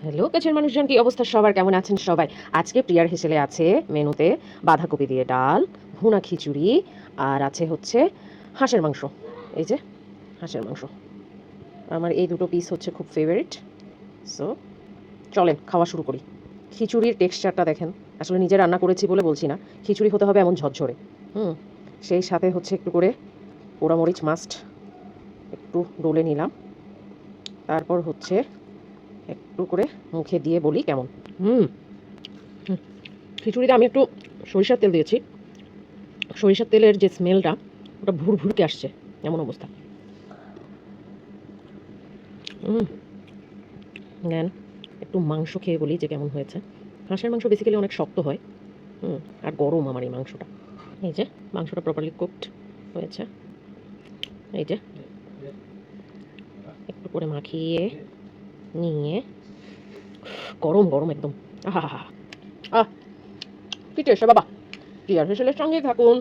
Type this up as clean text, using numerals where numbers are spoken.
Hello কাছের মানুষজন, কি অবস্থা সবার? কেমন আছেন সবাই? আজকে প্রিয়ার হেসেলে আছে মেনুতে বাঁধাকপি দিয়ে ডাল, ভুনা খিচুড়ি, আর আছে হচ্ছে হাঁসের মাংস। এই যে হাঁসের মাংস, আমার এই দুটো পিস হচ্ছে খুব ফেভারিট। সো চলেন খাওয়া শুরু করি। খিচুড়ির টেক্সচারটা দেখেন, আসলে নিজে রান্না করেছি বলে বলছি না, খিচুড়ি হতে হবে এমন ঝরঝরে। সেই সাথে হচ্ছে একটু করে পোড়ামরিচ মাস্ট একটু ডলে নিলাম, তারপর হচ্ছে একটু করে মুখে দিয়ে বলি কেমন। হুম খিচুড়িতে আমি একটু সরিষার তেল দিয়েছি, সরিষার তেলের যে স্মেলটা ওটা ভুর ভুরকে আসছে, এমন অবস্থা। দেন একটু মাংস খেয়ে বলি যে কেমন হয়েছে। হাঁসের মাংস বেসিক্যালি অনেক শক্ত হয়, আর গরম আমার এই মাংসটা। এই যে মাংসটা প্রপারলি কুকড হয়েছে, এই যে একটু করে মাখিয়ে নিয়ে, গরম গরম একদম। আহা আহ কি টেস্ট বাবা! প্রিয়ার হেসেলের সঙ্গেই থাকুন।